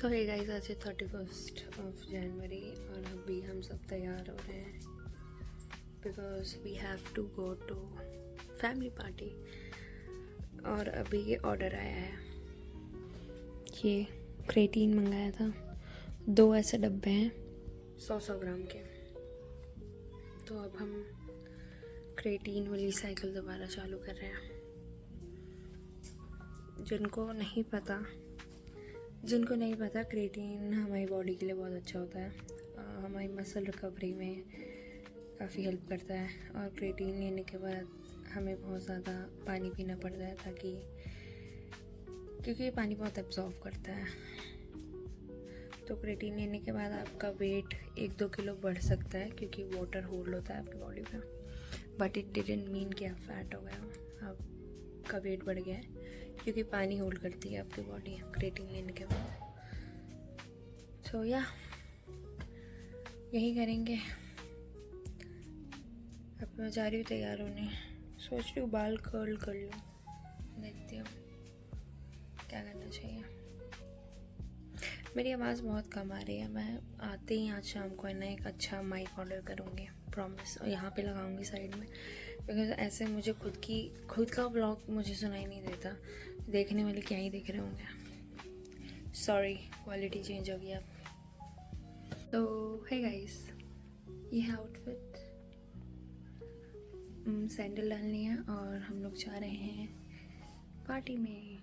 सो hey guys, आज है 31 जनवरी और अभी हम सब तैयार हो रहे हैं because we have to go to family party. और अभी ये ऑर्डर आया है, ये क्रेटीन मंगाया था, 2 ऐसे डब्बे हैं 100 ग्राम के। तो अब हम क्रेटीन वाली साइकिल दोबारा चालू कर रहे हैं। जिनको नहीं पता क्रेटीन हमारी बॉडी के लिए बहुत अच्छा होता है, हमारी मसल रिकवरी में काफ़ी हेल्प करता है। और क्रेटीन लेने के बाद हमें बहुत ज़्यादा पानी पीना पड़ता है क्योंकि ये पानी बहुत एब्जॉर्व करता है। तो क्रेटीन लेने के बाद आपका वेट 1-2 किलो बढ़ सकता है क्योंकि वाटर होल्ड होता है आपकी बॉडी में, बट इट डिडंट मीन कि आप फैट हो गए हो, आपका वेट बढ़ गया है क्योंकि पानी होल्ड करती है आपकी बॉडी क्रेटीन लेने के बाद। तो यही करेंगे। अब मैं जा रही हूँ तैयार होने, सोच रही हूँ बाल कर्ल कर लूँ, देखती हूँ क्या करना चाहिए। मेरी आवाज़ बहुत कम आ रही है, मैं आते ही आज शाम को है ना एक अच्छा माइक ऑर्डर करूँगी, प्रॉमिस, और यहाँ पे लगाऊँगी साइड में, बिकॉज ऐसे मुझे खुद का व्लॉग मुझे सुनाई नहीं देता, देखने वाले क्या ही देख रहे होंगे। सॉरी, क्वालिटी चेंज हो गई अब। तो हे गाइस, ये है आउटफिट, सैंडल डालनी है और हम लोग जा रहे हैं पार्टी में।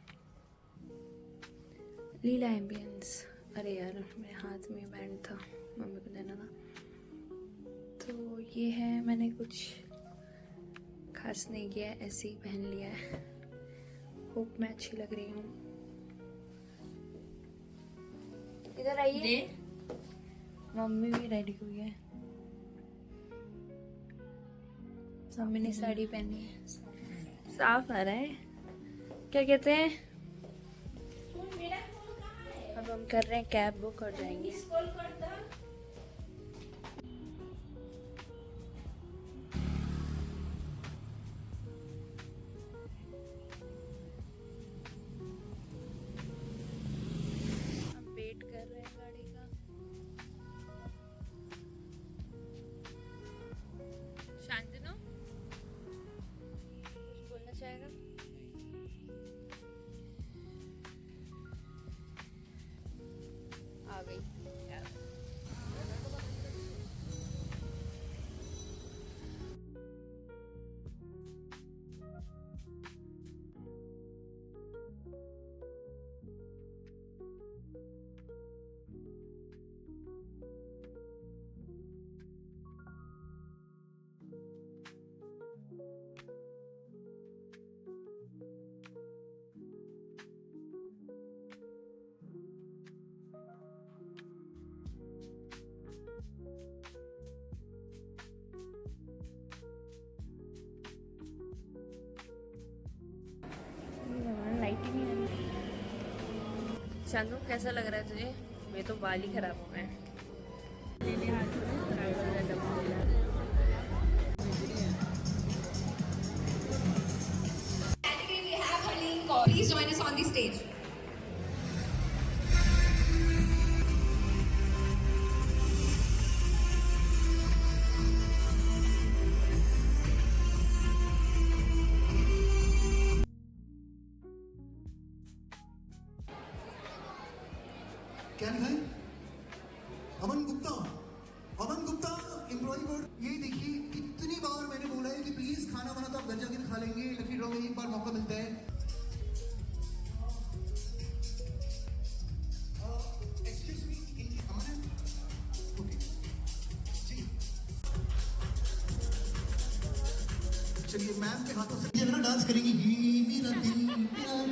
लीला एम्बियंस, अरे यार मेरे हाथ में बैंड था, मम्मी को देना था। तो ये है, मैंने कुछ खास नहीं किया है, ऐसे ही पहन लिया है। होप मैं अच्छी लग रही हूँ। इधर आइए, मम्मी भी रेडी हुई है, मम्मी ने साड़ी पहनी है। साफ आ रहा है, क्या कहते हैं। अब हम कर रहे हैं कैब बुक और जाएंगे। हम वेट कर रहे हैं गाड़ी का। शांतनु कुछ बोलना चाहेगा? आ गई यार। लाइट ही नहीं आ रही। शानू कैसा लग रहा है तुझे? मेरे तो बाल ही खराब हो गए हैं। Please join us on the stage. क्या लिखा है? Aman Gupta employ board. ये देखिए कितनी बार मैंने बोला है कि प्लीज खाना वाना तो आप घर जाकर खा लेंगे, लकी ड्रॉ में एक बार मौका मिलता है। एक्सक्यूज मी, अमन है? ओके जी, चलिए मैम के हाथों से ये ना डांस करेंगी, ये मेरा दिल प्यार।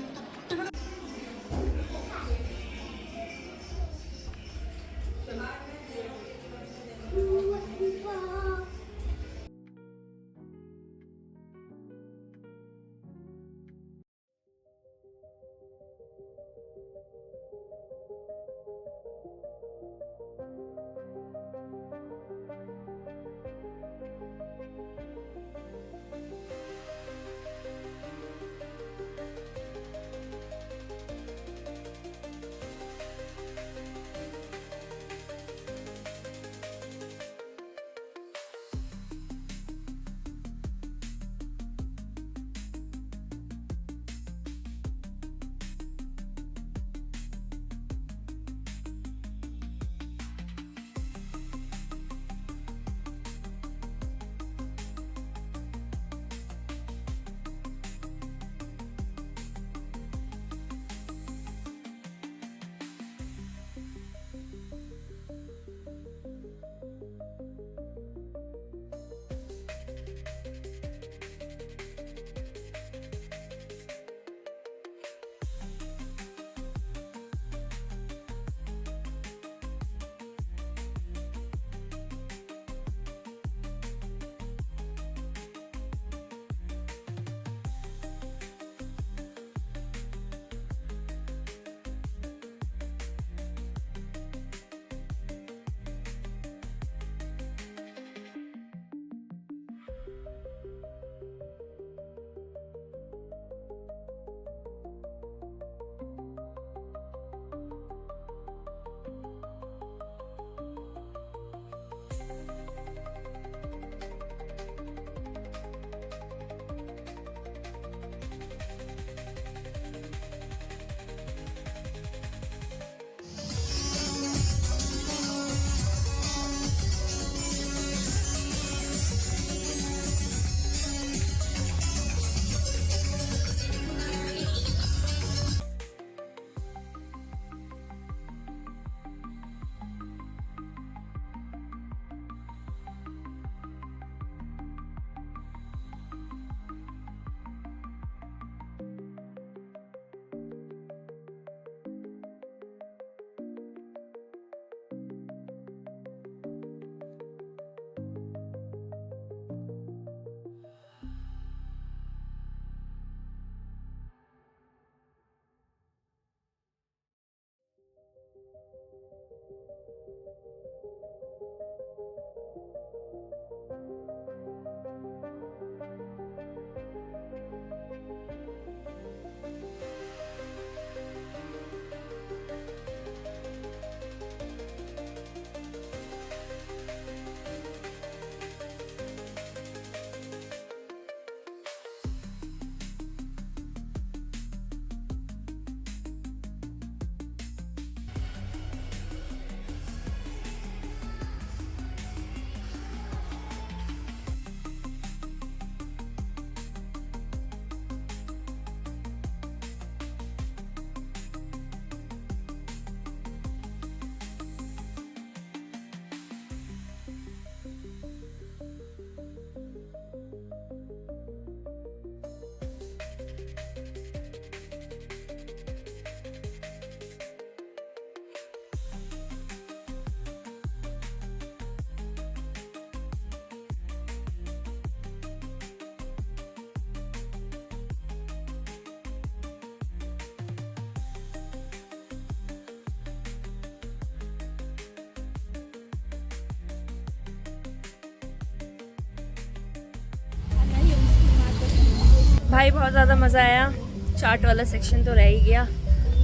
भाई बहुत ज़्यादा मज़ा आया। चाट वाला सेक्शन तो रह ही गया।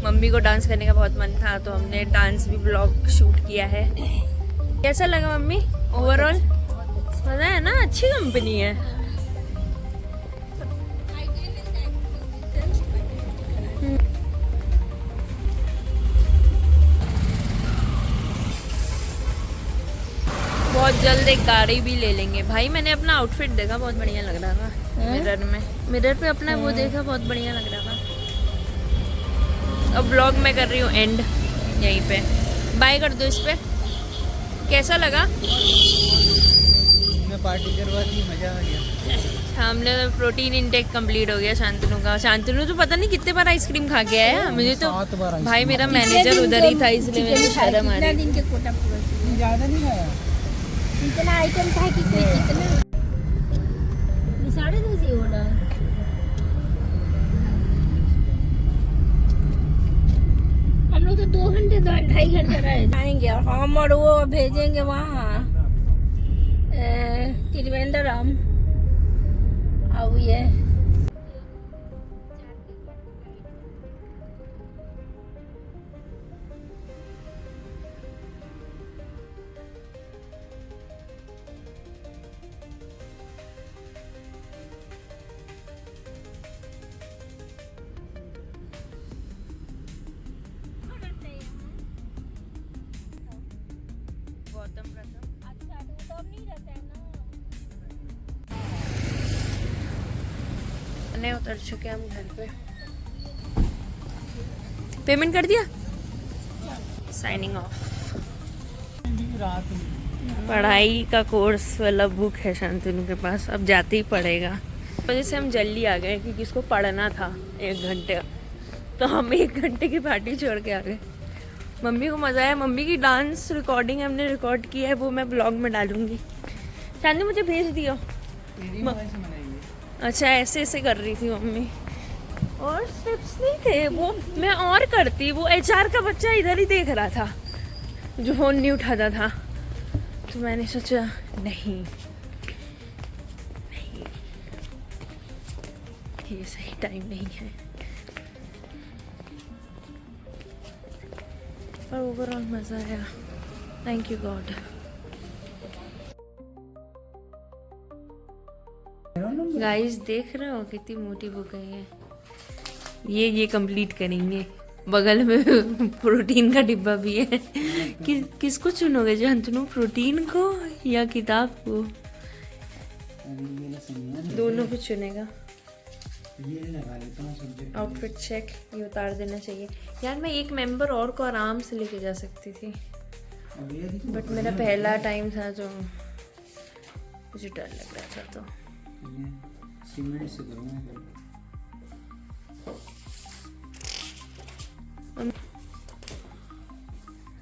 मम्मी को डांस करने का बहुत मन था तो हमने डांस भी ब्लॉग शूट किया है। कैसा लगा मम्मी ओवरऑल? मज़ा है ना, अच्छी कंपनी है। बहुत जल्द एक गाड़ी भी ले लेंगे। भाई मैंने अपना आउटफिट देखा, बहुत बढ़िया लग रहा था। मिरर में, मिरर पे अपना वो देखा, बहुत बढ़िया लग रहा था। अब ब्लॉग मैं कर रही हूँ एंड यहीं पे। बाय कर दो इस पे। कैसा लगा? मैं पार्टी करवाती, मजा आ गया। हमने प्रोटीन इंटेक कंप्लीट हो गया शांतनु का। शांतनु तो पता नहीं कितने बार आइसक्रीम खा के आया। मुझे तो भाई मेरा मैनेजर उधर ही था इसलिए मुझे शर्म आ रही। दिन के कोटा पूरा ज्यादा नहीं खाया। इतना आइटम था कि कोई कितना 2:30 ऑर्डर। हम लोग तो 2 घंटे 2.5 घंटे रहे आएंगे और हम और वो भेजेंगे वहाँ त्रिवेंद्रम। अब ये अच्छा तो अब नहीं रहता है ना। उतर चुके हम घर पे। पेमेंट कर दिया, साइनिंग ऑफ। पढ़ाई का कोर्स वाला बुक है शांतनु के पास, अब जाते ही पढ़ेगा। वजह से हम जल्दी आ गए क्योंकि इसको पढ़ना था 1 घंटे, तो हम 1 घंटे की पार्टी छोड़ के आ गए। मम्मी को मज़ा आया। मम्मी की डांस रिकॉर्डिंग हमने रिकॉर्ड की है, वो मैं ब्लॉग में डालूंगी। शांतनु मुझे भेज दियो। अच्छा ऐसे ऐसे कर रही थी मम्मी, और स्टेप्स नहीं थे वो, मैं और करती। वो HR का बच्चा इधर ही देख रहा था जो फोन नहीं उठाता था, तो मैंने सोचा नहीं नहीं, ये सही टाइम नहीं है। पर ओवरऑल मज़ा आया। Thank you God. गाइस देख रहे हो कितनी मोटी बुक है ये कंप्लीट करेंगे। बगल में प्रोटीन का डिब्बा भी है। किसको चुनोगे शांतनु, प्रोटीन को या किताब को? दोनों को चुनेगा। आउटफिट चेक, ये उतार देना चाहिए यार। मैं एक मेंबर और को आराम से लेके जा सकती थी, बट मेरा पहला टाइम था जो मुझे डर लग रहा था। तो सीमेंट से करूँगा।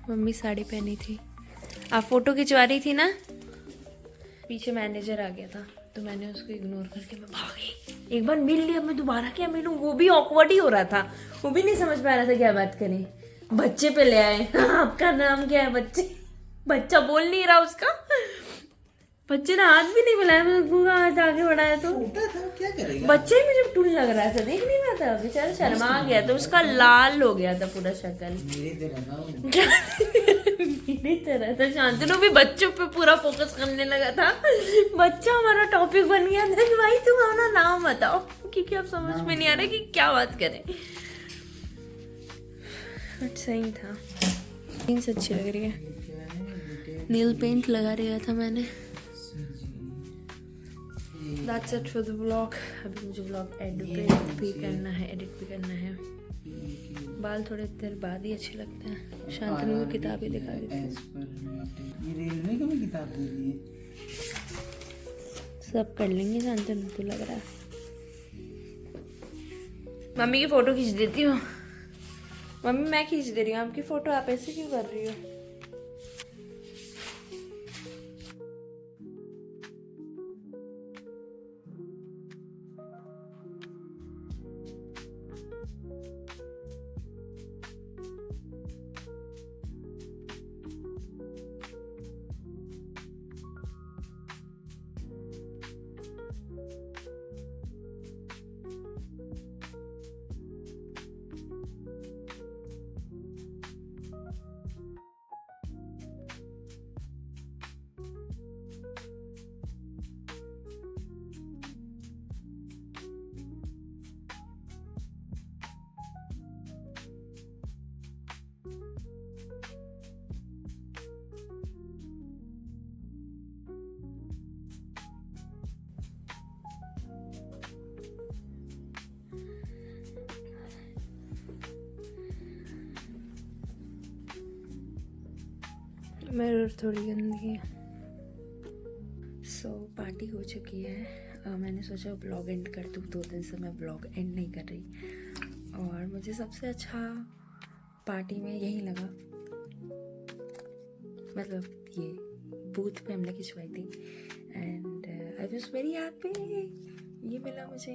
मम्मी साड़ी पहनी थी, आप फोटो खिंचवा रही थी ना। पीछे मैनेजर आ गया था तो मैंने उसको इग्नोर करके मैं भागी। एक बार मिल लिया, मैं दोबारा क्या मिलूं? वो भी ऑकवर्ड ही हो रहा था, वो भी नहीं समझ पा रहा था क्या बात करें। बच्चे पे ले आए। आपका नाम क्या है? बच्चा बोल नहीं रहा उसका। बच्चे ने हाथ भी नहीं मिलाया, मैं हाथ आगे बढ़ाया तो क्या करेगा? बच्चे ही मुझे टूल लग रहा था, देख नहीं रहा था। बेचारा शर्मा गया तो उसका लाल हो गया था पूरा शक्ल। मेरी तरह था। शांतनु भी बच्चों पे पूरा फोकस करने लगा था। बच्चा हमारा टॉपिक बन गया था कि भाई तुम अपना नाम बताओ, क्योंकि अब समझ में नहीं आ रहा कि क्या बात करें। बट सही था, जीन्स अच्छी लग रही है। नील पेंट लगा रहा था मैंने। That's it for the vlog। अभी मुझे vlog एडिट भी करना है। बाल थोड़े देर बाद ही अच्छे लगते हैं। शांतनु को किताब ही दिखा देती हूँ। ये रेलवे का भी किताब दे दी है। सब कर लेंगे शांतनु, तो लग रहा है। मम्मी की फोटो खींच देती हूँ। मम्मी मैं खींच दे रही हूँ आपकी फोटो, आप ऐसे क्यों कर रही हो? मिरर थोड़ी गंदी है। सो पार्टी हो चुकी है। मैंने सोचा ब्लॉग एंड कर दूँ, 2 दिन से मैं ब्लॉग एंड नहीं कर रही। और मुझे सबसे अच्छा पार्टी में यही लगा, मतलब ये बूथ पे हमने खिंचवाई थी and I was very happy. ये मिला मुझे,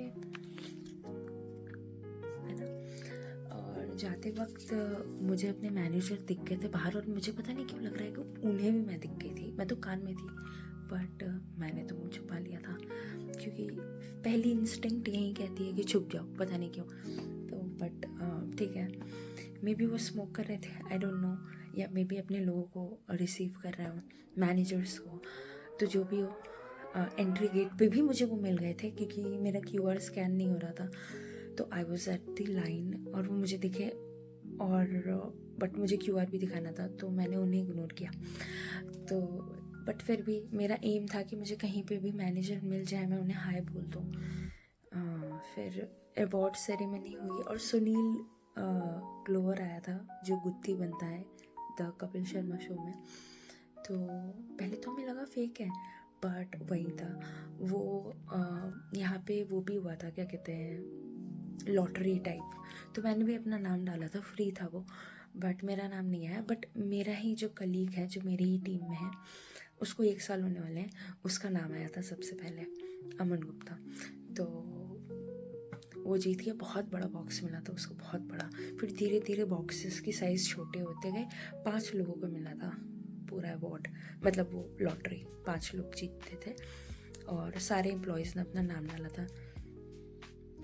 है ना। और जाते वक्त मुझे अपने मैनेजर दिख गए थे बाहर और मुझे पता नहीं क्यों लग रहा है कि उन्हें भी मैं दिख गई थी। मैं दुकान में थी बट मैंने तो मुँह छुपा लिया था क्योंकि पहली इंस्टिंक्ट यही कहती है कि छुप जाओ, पता नहीं क्यों। तो बट ठीक है, मे बी वो स्मोक कर रहे थे, आई डोंट नो, या मे बी अपने लोगों को रिसीव कर रहे हो, मैनेजर्स को। तो जो भी हो, एंट्री गेट पे भी मुझे वो मिल गए थे क्योंकि मेरा QR स्कैन नहीं हो रहा था। तो I was at the line और वो मुझे दिखे, और बट मुझे QR भी दिखाना था तो मैंने उन्हें इग्नोर किया। तो बट फिर भी मेरा एम था कि मुझे कहीं पे भी मैनेजर मिल जाए, मैं उन्हें हाय बोल दूँ। फिर अवार्ड सेरेमनी हुई और सुनील ग्लोवर आया था जो गुत्ती बनता है द कपिल शर्मा शो में। तो पहले तो हमें लगा फेक है बट वही था वो। यहाँ पे वो भी हुआ था, क्या कहते हैं, लॉटरी टाइप। तो मैंने भी अपना नाम डाला था, फ्री था वो, बट मेरा नाम नहीं आया। बट मेरा ही जो कलीग है जो मेरी ही टीम में है, उसको 1 साल होने वाले हैं, उसका नाम आया था सबसे पहले, अमन गुप्ता। तो वो जीत गया, बहुत बड़ा बॉक्स मिला था उसको, बहुत बड़ा। फिर धीरे धीरे बॉक्सेस की साइज़ छोटे होते गए, 5 लोगों को मिला था पूरा अवार्ड, मतलब वो लॉटरी 5 लोग जीतते थे और सारे एम्प्लॉयज़ ने अपना नाम डाला था।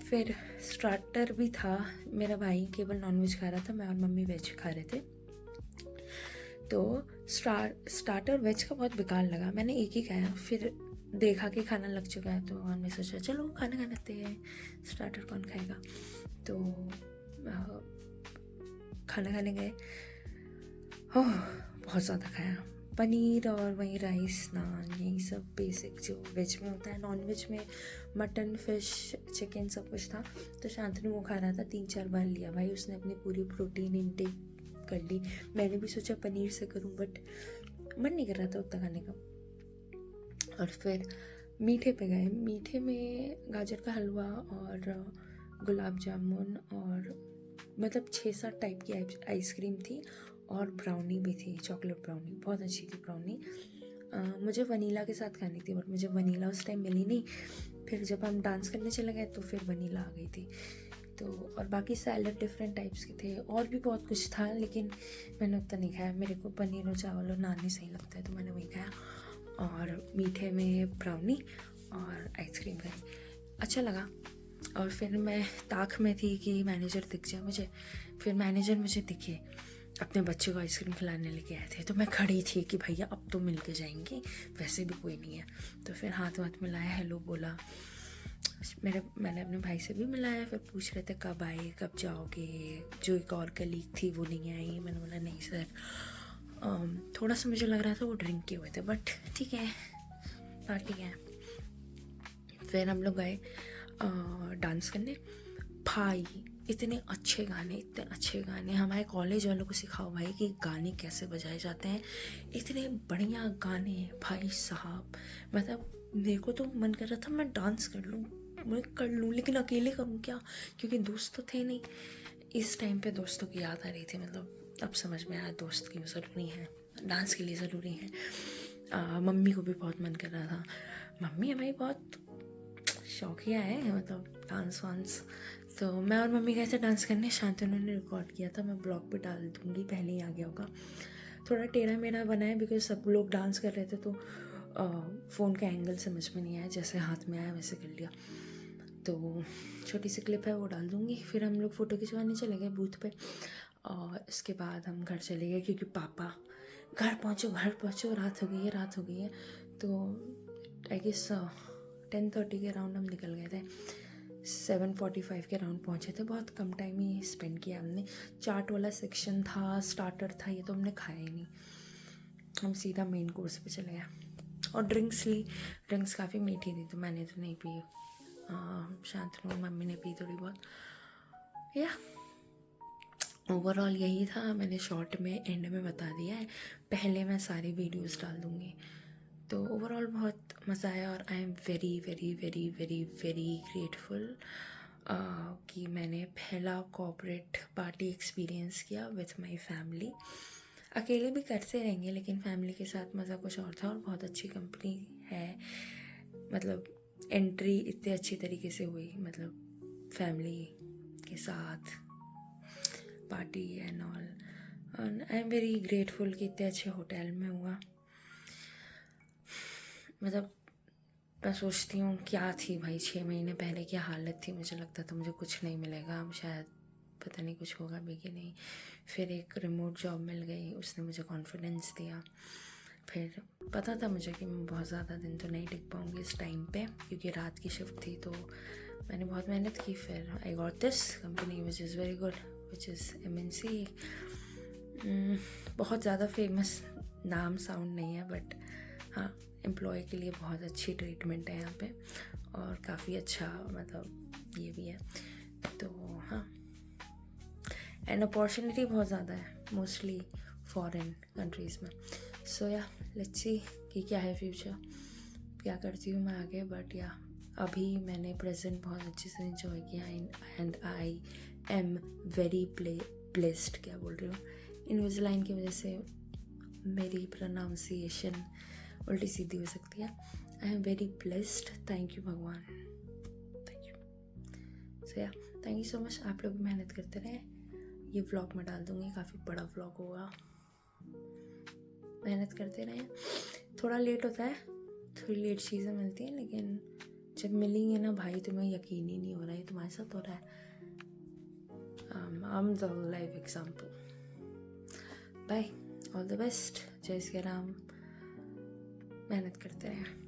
फिर स्टार्टर भी था, मेरा भाई केवल नॉनवेज खा रहा था, मैं और मम्मी वेज खा रहे थे। तो स्टार्टर वेज का बहुत बेकार लगा, मैंने एक ही खाया। फिर देखा कि खाना लग चुका है तो हमने सोचा चलो खाना खा लेते हैं, स्टार्टर कौन खाएगा। तो खाना खाने गए, बहुत ज़्यादा खाया, पनीर और वही राइस, नान, यही सब बेसिक जो वेज में होता है। नॉन वेज में मटन, फिश, चिकन सब कुछ था। तो शांतनु वो खा रहा था, 3-4 बार लिया भाई उसने, अपनी पूरी प्रोटीन इनटेक कर ली। मैंने भी सोचा पनीर से करूं बट मन नहीं कर रहा था उतना खाने का। और फिर मीठे पे गए, मीठे में गाजर का हलवा और गुलाब जामुन और मतलब 6-7 टाइप की आइसक्रीम थी और ब्राउनी भी थी, चॉकलेट ब्राउनी, बहुत अच्छी थी ब्राउनी। मुझे वनीला के साथ खानी थी बट मुझे वनीला उस टाइम मिली नहीं। फिर जब हम डांस करने चले गए तो फिर वनीला आ गई थी। तो और बाकी सैलड डिफरेंट टाइप्स के थे और भी बहुत कुछ था, लेकिन मैंने उतना नहीं खाया। मेरे को पनीर और चावल और नान ही सही लगता है तो मैंने वही खाया। और मीठे में ब्राउनी और आइसक्रीम खाई, अच्छा लगा। और फिर मैं ताक में थी कि मैनेजर दिख जाए मुझे। फिर मैनेजर मुझे दिखे, अपने बच्चे को आइसक्रीम खिलाने लेके आए थे। तो मैं खड़ी थी कि भैया अब तो मिल के जाएंगे, वैसे भी कोई नहीं है। तो फिर हाथ मिलाया, हेलो बोला। मैंने अपने भाई से भी मिलाया। फिर पूछ रहे थे कब आए, कब जाओगे। जो एक और कलीग थी वो नहीं आई। मैंने बोला नहीं सर, थोड़ा सा मुझे लग रहा था वो ड्रिंक किए हुए थे बट ठीक है, पार्टी है। फिर हम लोग गए डांस करने। भाई इतने अच्छे गाने, हमारे कॉलेज वालों को सिखाओ भाई कि गाने कैसे बजाए जाते हैं। इतने बढ़िया गाने भाई साहब, मतलब मेरे को तो मन कर रहा था मैं डांस कर लूँ, लेकिन अकेले करूँ क्या, क्योंकि दोस्त तो थे नहीं। इस टाइम पे दोस्तों की याद आ रही थी, मतलब अब समझ में आया दोस्त क्यों ज़रूरी है, डांस के लिए ज़रूरी है। मम्मी को भी बहुत मन कर रहा था। मम्मी हमारी बहुत शौकिया है, मतलब डांस वांस। तो मैं और मम्मी गए थे डांस करने। शांतनु ने रिकॉर्ड किया था, मैं ब्लॉग पे डाल दूँगी, पहले ही आ गया होगा। थोड़ा टेढ़ा मेढ़ा बना है बिकॉज सब लोग डांस कर रहे थे तो फ़ोन का एंगल समझ में नहीं आया, जैसे हाथ में आया वैसे कर लिया। तो छोटी सी क्लिप है वो डाल दूँगी। फिर हम लोग फ़ोटो खिंचवाने चले गए बूथ पे और इसके बाद हम घर चले गए क्योंकि पापा घर पहुँचो रात हो गई है। तो आई गेस 10:30 के अराउंड हम निकल गए थे। 7:45 के अराउंड पहुँचे थे। बहुत कम टाइम ही स्पेंड किया हमने। चाट वाला सेक्शन था, स्टार्टर था, ये तो हमने खाया ही नहीं। हम सीधा मेन कोर्स पे चले गए और ड्रिंक्स ली। ड्रिंक्स काफ़ी मीठी थी तो मैंने तो नहीं पी। शांतनु मम्मी ने पी थोड़ी बहुत। या ओवरऑल यही था, मैंने शॉर्ट में एंड में बता दिया है, पहले मैं सारी वीडियोस डाल दूँगी। तो ओवरऑल बहुत मज़ा आया और I am very very very very very grateful कि मैंने पहला कॉर्पोरेट पार्टी एक्सपीरियंस किया विथ माय फैमिली। अकेले भी करते रहेंगे लेकिन फैमिली के साथ मज़ा कुछ और था, और बहुत अच्छी कंपनी है, मतलब एंट्री इतने अच्छी तरीके से हुई, मतलब फैमिली के साथ party and all. I am very grateful कि इतने अच्छे होटल में हुआ। मतलब मैं सोचती हूँ क्या थी भाई 6 महीने पहले क्या हालत थी, मुझे लगता था मुझे कुछ नहीं मिलेगा, अब शायद पता नहीं कुछ होगा भी कि नहीं। फिर एक रिमोट जॉब मिल गई, उसने मुझे कॉन्फिडेंस दिया। फिर पता था मुझे कि मैं बहुत ज़्यादा दिन तो नहीं टिक पाऊँगी इस टाइम पे, क्योंकि रात की शिफ्ट थी, तो मैंने बहुत मेहनत की। फिर I got this company which is very good, which is MNC। बहुत ज़्यादा फेमस नाम साउंड नहीं है, बट हाँ, एम्प्लॉय के लिए बहुत अच्छी ट्रीटमेंट है यहाँ पे, और काफ़ी अच्छा मतलब ये भी है। तो हाँ, एंड अपॉर्चुनिटी बहुत ज़्यादा है, मोस्टली फॉरेन कंट्रीज़ में। सो या लेट्स सी कि क्या है फ्यूचर, क्या करती हूँ मैं आगे। बट या अभी मैंने प्रेजेंट बहुत अच्छे से इंजॉय किया, and I am very blessed, क्या बोल रही हूँ, इनविजिलाइन की वजह से मेरी प्रोनाउंसिएशन उल्टी सीधी हो सकती है। I am very blessed, thank you भगवान, थैंक यू। सो या थैंक यू सो मच। आप लोग मेहनत करते रहे, ये व्लॉग मैं डाल दूँगी, काफ़ी बड़ा व्लॉग होगा। मेहनत करते रहे, थोड़ा लेट होता है, थोड़ी लेट चीज़ें मिलती हैं, लेकिन जब मिलेंगे ना भाई तुम्हें यकीन ही नहीं हो रहा है तुम्हारे साथ हो रहा है। I'm the live example. Bye, all the best, जय श्री राम, मेहनत करते रहें।